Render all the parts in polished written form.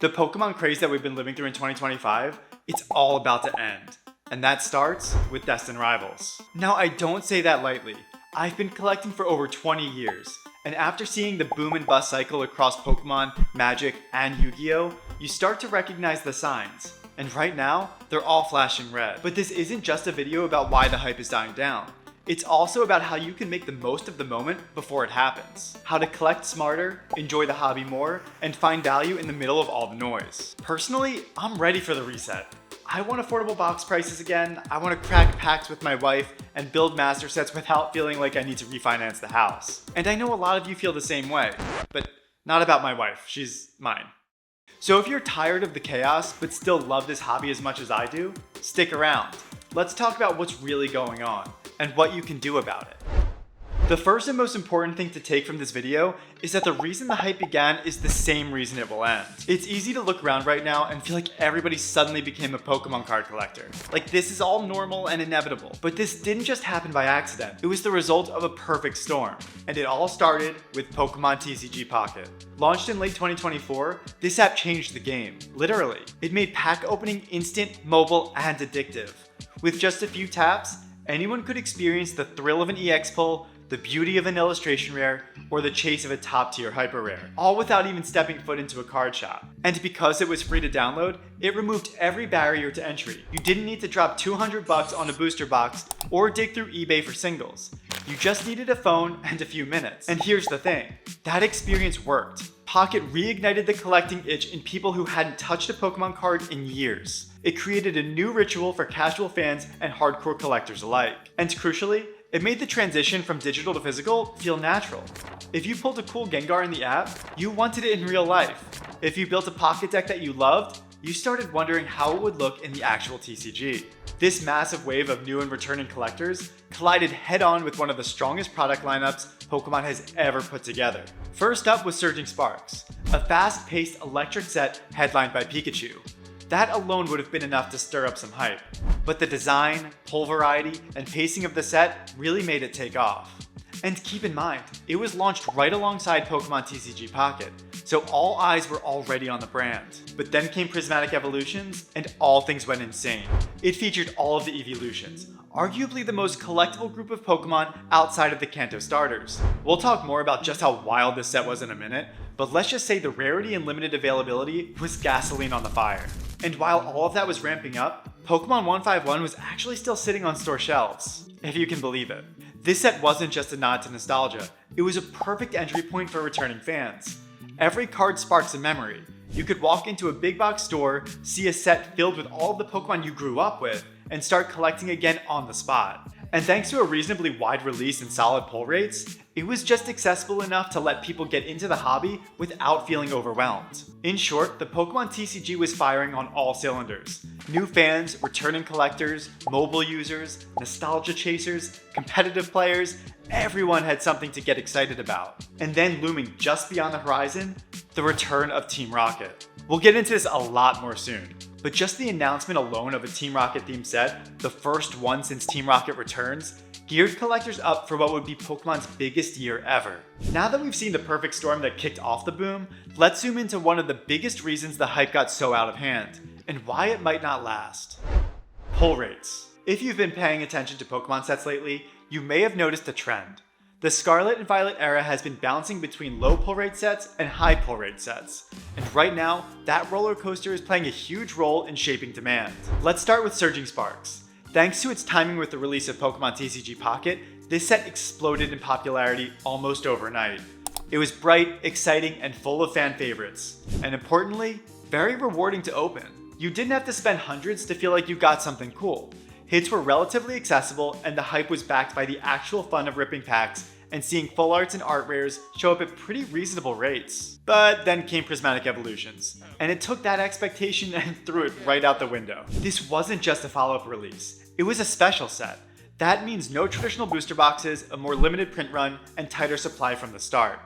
The Pokemon craze that we've been living through in 2025, it's all about to end. And that starts with Destined Rivals. Now, I don't say that lightly. I've been collecting for over 20 years. And after seeing the boom and bust cycle across Pokemon, Magic, and Yu-Gi-Oh!, you start to recognize the signs. And right now, they're all flashing red. But this isn't just a video about why the hype is dying down. It's also about how you can make the most of the moment before it happens. How to collect smarter, enjoy the hobby more, and find value in the middle of all the noise. Personally, I'm ready for the reset. I want affordable box prices again, I want to crack packs with my wife, and build master sets without feeling like I need to refinance the house. And I know a lot of you feel the same way, but not about my wife, she's mine. So if you're tired of the chaos, but still love this hobby as much as I do, stick around. Let's talk about what's really going on, and what you can do about it. The first and most important thing to take from this video is that the reason the hype began is the same reason it will end. It's easy to look around right now and feel like everybody suddenly became a Pokemon card collector. Like this is all normal and inevitable. But this didn't just happen by accident. It was the result of a perfect storm. And it all started with Pokémon TCG Pocket. Launched in late 2024, this app changed the game. Literally. It made pack opening instant, mobile, and addictive. With just a few taps, anyone could experience the thrill of an EX pull, the beauty of an illustration rare, or the chase of a top tier hyper rare, all without even stepping foot into a card shop. And because it was free to download, it removed every barrier to entry. You didn't need to drop $200 on a booster box or dig through eBay for singles. You just needed a phone and a few minutes. And here's the thing, that experience worked. Pocket reignited the collecting itch in people who hadn't touched a Pokemon card in years. It created a new ritual for casual fans and hardcore collectors alike. And crucially, it made the transition from digital to physical feel natural. If you pulled a cool Gengar in the app, you wanted it in real life. If you built a pocket deck that you loved, you started wondering how it would look in the actual TCG. This massive wave of new and returning collectors collided head-on with one of the strongest product lineups Pokemon has ever put together. First up was Surging Sparks, a fast-paced electric set headlined by Pikachu. That alone would have been enough to stir up some hype. But the design, pull variety, and pacing of the set really made it take off. And keep in mind, it was launched right alongside Pokemon TCG Pocket, so all eyes were already on the brand. But then came Prismatic Evolutions, and all things went insane. It featured all of the evolutions, arguably the most collectible group of Pokemon outside of the Kanto starters. We'll talk more about just how wild this set was in a minute, but let's just say the rarity and limited availability was gasoline on the fire. And while all of that was ramping up, Pokemon 151 was actually still sitting on store shelves, if you can believe it. This set wasn't just a nod to nostalgia, it was a perfect entry point for returning fans. Every card sparks a memory. You could walk into a big box store, see a set filled with all of the Pokemon you grew up with, and start collecting again on the spot. And thanks to a reasonably wide release and solid pull rates, it was just accessible enough to let people get into the hobby without feeling overwhelmed. In short, the Pokemon TCG was firing on all cylinders. New fans, returning collectors, mobile users, nostalgia chasers, competitive players, everyone had something to get excited about. And then looming just beyond the horizon, the return of Team Rocket. We'll get into this a lot more soon. But just the announcement alone of a Team Rocket themed set, the first one since Team Rocket Returns, geared collectors up for what would be Pokemon's biggest year ever. Now that we've seen the perfect storm that kicked off the boom, let's zoom into one of the biggest reasons the hype got so out of hand, and why it might not last. Pull rates. If you've been paying attention to Pokemon sets lately, you may have noticed a trend. The Scarlet and Violet era has been bouncing between low pull rate sets and high pull rate sets. And right now, that roller coaster is playing a huge role in shaping demand. Let's start with Surging Sparks. Thanks to its timing with the release of Pokemon TCG Pocket, this set exploded in popularity almost overnight. It was bright, exciting, and full of fan favorites. And importantly, very rewarding to open. You didn't have to spend hundreds to feel like you got something cool. Hits were relatively accessible, and the hype was backed by the actual fun of ripping packs and seeing full arts and art rares show up at pretty reasonable rates. But then came Prismatic Evolutions, and it took that expectation and threw it right out the window. This wasn't just a follow-up release, it was a special set. That means no traditional booster boxes, a more limited print run, and tighter supply from the start.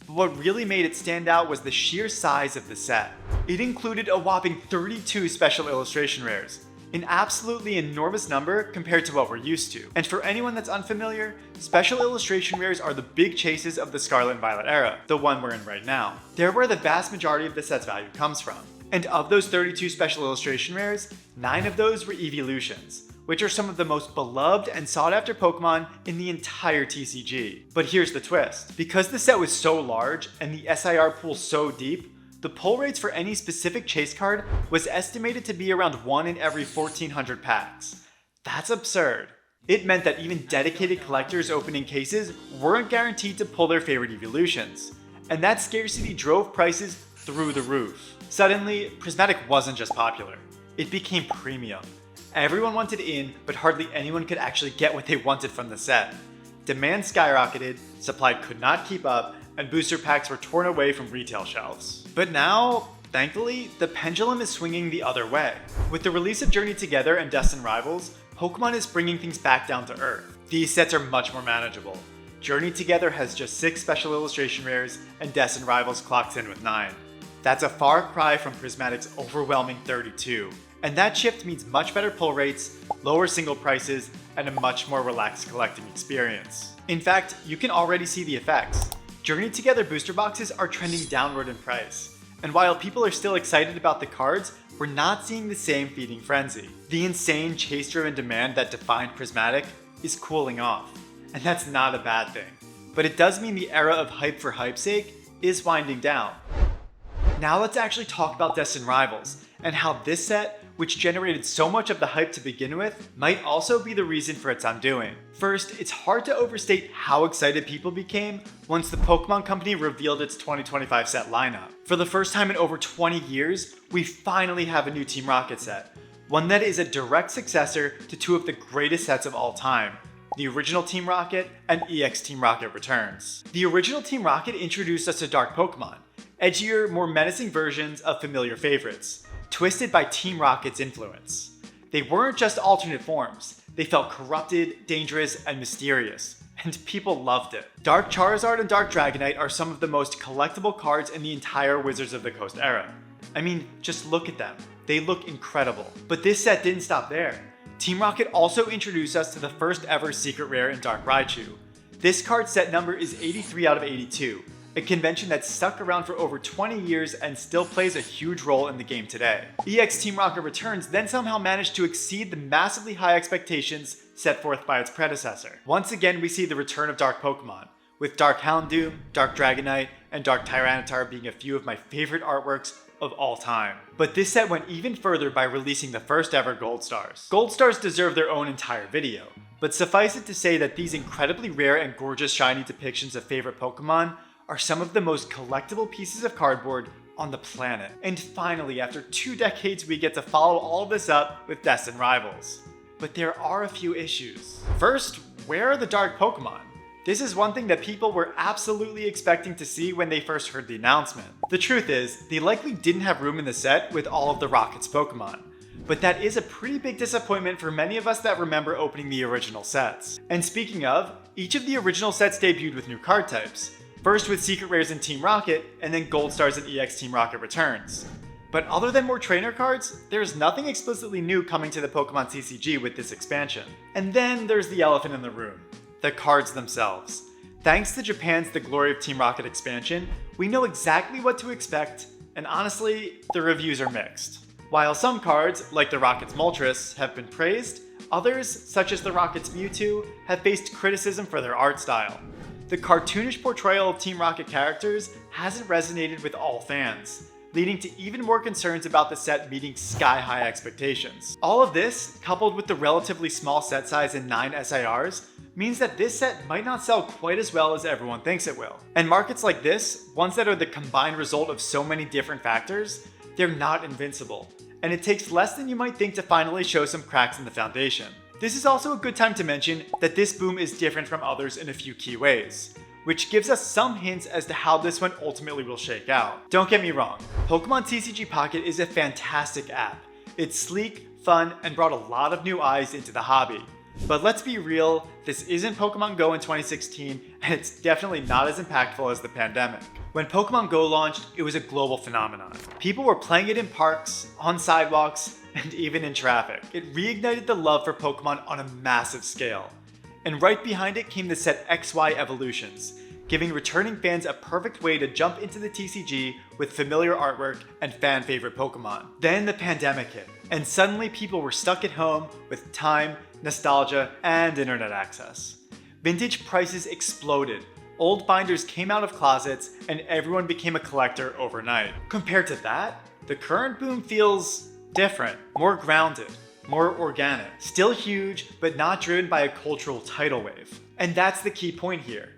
But what really made it stand out was the sheer size of the set. It included a whopping 32 special illustration rares, an absolutely enormous number compared to what we're used to. And for anyone that's unfamiliar, special illustration rares are the big chases of the Scarlet and Violet era, the one we're in right now. They're where the vast majority of the set's value comes from. And of those 32 special illustration rares, 9 of those were evolutions, which are some of the most beloved and sought after Pokemon in the entire TCG. But here's the twist. Because the set was so large and the SIR pool so deep, the pull rates for any specific chase card was estimated to be around 1 in every 1,400 packs. That's absurd. It meant that even dedicated collectors opening cases weren't guaranteed to pull their favorite evolutions. And that scarcity drove prices through the roof. Suddenly, Prismatic wasn't just popular. It became premium. Everyone wanted in, but hardly anyone could actually get what they wanted from the set. Demand skyrocketed, supply could not keep up, and booster packs were torn away from retail shelves. But now, thankfully, the pendulum is swinging the other way. With the release of Journey Together and Destined Rivals, Pokemon is bringing things back down to earth. These sets are much more manageable. Journey Together has just 6 special illustration rares, and Destined Rivals clocks in with 9. That's a far cry from Prismatic's overwhelming 32. And that shift means much better pull rates, lower single prices, and a much more relaxed collecting experience. In fact, you can already see the effects. Journey Together booster boxes are trending downward in price. And while people are still excited about the cards, we're not seeing the same feeding frenzy. The insane chase-driven demand that defined Prismatic is cooling off. And that's not a bad thing. But it does mean the era of hype for hype's sake is winding down. Now let's actually talk about Destined Rivals, and how this set, which generated so much of the hype to begin with, might also be the reason for its undoing. First, it's hard to overstate how excited people became once the Pokemon Company revealed its 2025 set lineup. For the first time in over 20 years, we finally have a new Team Rocket set, one that is a direct successor to 2 of the greatest sets of all time, the original Team Rocket and EX Team Rocket Returns. The original Team Rocket introduced us to Dark Pokemon, edgier, more menacing versions of familiar favorites, twisted by Team Rocket's influence. They weren't just alternate forms, they felt corrupted, dangerous, and mysterious, and people loved it. Dark Charizard and Dark Dragonite are some of the most collectible cards in the entire Wizards of the Coast era. I mean, just look at them. They look incredible. But this set didn't stop there. Team Rocket also introduced us to the first ever secret rare in Dark Raichu. This card's set number is 83 out of 82, a convention that's stuck around for over 20 years and still plays a huge role in the game today. EX Team Rocket Returns then somehow managed to exceed the massively high expectations set forth by its predecessor. Once again, we see the return of Dark Pokemon, with Dark Houndoom, Dark Dragonite, and Dark Tyranitar being a few of my favorite artworks of all time. But this set went even further by releasing the first ever Gold Stars. Gold Stars deserve their own entire video, but suffice it to say that these incredibly rare and gorgeous shiny depictions of favorite Pokemon are some of the most collectible pieces of cardboard on the planet. And finally, after 2 decades, we get to follow all of this up with Destined Rivals. But there are a few issues. First, where are the Dark Pokemon? This is one thing that people were absolutely expecting to see when they first heard the announcement. The truth is, they likely didn't have room in the set with all of the Rocket's Pokemon. But that is a pretty big disappointment for many of us that remember opening the original sets. And speaking of, each of the original sets debuted with new card types. First with Secret Rares in Team Rocket, and then Gold Stars in EX Team Rocket Returns. But other than more trainer cards, there's nothing explicitly new coming to the Pokemon TCG with this expansion. And then there's the elephant in the room, the cards themselves. Thanks to Japan's The Glory of Team Rocket expansion, we know exactly what to expect, and honestly, the reviews are mixed. While some cards, like the Rocket's Moltres, have been praised, others, such as the Rocket's Mewtwo, have faced criticism for their art style. The cartoonish portrayal of Team Rocket characters hasn't resonated with all fans, leading to even more concerns about the set meeting sky-high expectations. All of this, coupled with the relatively small set size and 9 SIRs, means that this set might not sell quite as well as everyone thinks it will. And markets like this, ones that are the combined result of so many different factors, they're not invincible, and it takes less than you might think to finally show some cracks in the foundation. This is also a good time to mention that this boom is different from others in a few key ways, which gives us some hints as to how this one ultimately will shake out. Don't get me wrong, Pokemon TCG Pocket is a fantastic app. It's sleek, fun, and brought a lot of new eyes into the hobby. But let's be real, this isn't Pokemon Go in 2016, and it's definitely not as impactful as the pandemic. When Pokemon Go launched, it was a global phenomenon. People were playing it in parks, on sidewalks, and even in traffic. It reignited the love for Pokemon on a massive scale. And right behind it came the set XY Evolutions, giving returning fans a perfect way to jump into the TCG with familiar artwork and fan favorite Pokemon. Then the pandemic hit, and suddenly people were stuck at home with time, nostalgia, and internet access. Vintage prices exploded, old binders came out of closets, and everyone became a collector overnight. Compared to that, the current boom feels different, more grounded, more organic. Still huge, but not driven by a cultural tidal wave. And that's the key point here.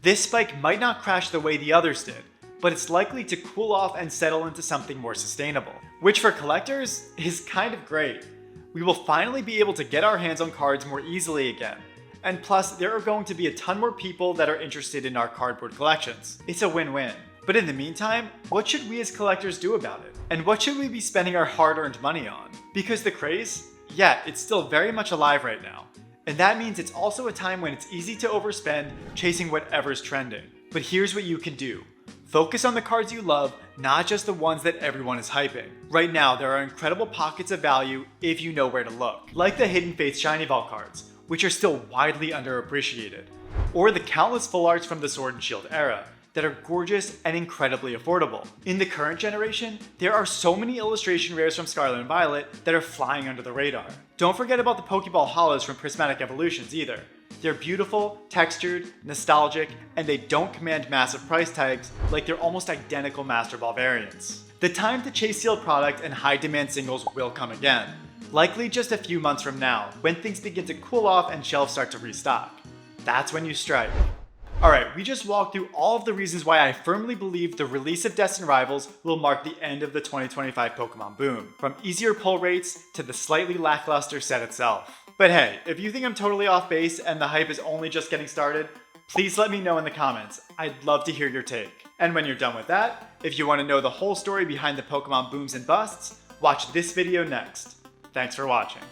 This spike might not crash the way the others did, but it's likely to cool off and settle into something more sustainable. Which for collectors is kind of great. We will finally be able to get our hands on cards more easily again. And plus, there are going to be a ton more people that are interested in our cardboard collections. It's a win-win. But in the meantime, what should we as collectors do about it? And what should we be spending our hard-earned money on? Because the craze, yeah, it's still very much alive right now. And that means it's also a time when it's easy to overspend chasing whatever's trending. But here's what you can do. Focus on the cards you love, not just the ones that everyone is hyping. Right now, there are incredible pockets of value if you know where to look. Like the Hidden Faith Shiny Ball cards, which are still widely underappreciated. Or the countless full arts from the Sword and Shield era, that are gorgeous and incredibly affordable. In the current generation, there are so many illustration rares from Scarlet and Violet that are flying under the radar. Don't forget about the Pokeball Hollows from Prismatic Evolutions either. They're beautiful, textured, nostalgic, and they don't command massive price tags like their almost identical Master Ball variants. The time to chase sealed product and high demand singles will come again. Likely just a few months from now, when things begin to cool off and shelves start to restock. That's when you strike. Alright, we just walked through all of the reasons why I firmly believe the release of Destined Rivals will mark the end of the 2025 Pokemon boom, from easier pull rates to the slightly lackluster set itself. But hey, if you think I'm totally off base and the hype is only just getting started, please let me know in the comments. I'd love to hear your take. And when you're done with that, if you want to know the whole story behind the Pokemon booms and busts, watch this video next. Thanks for watching.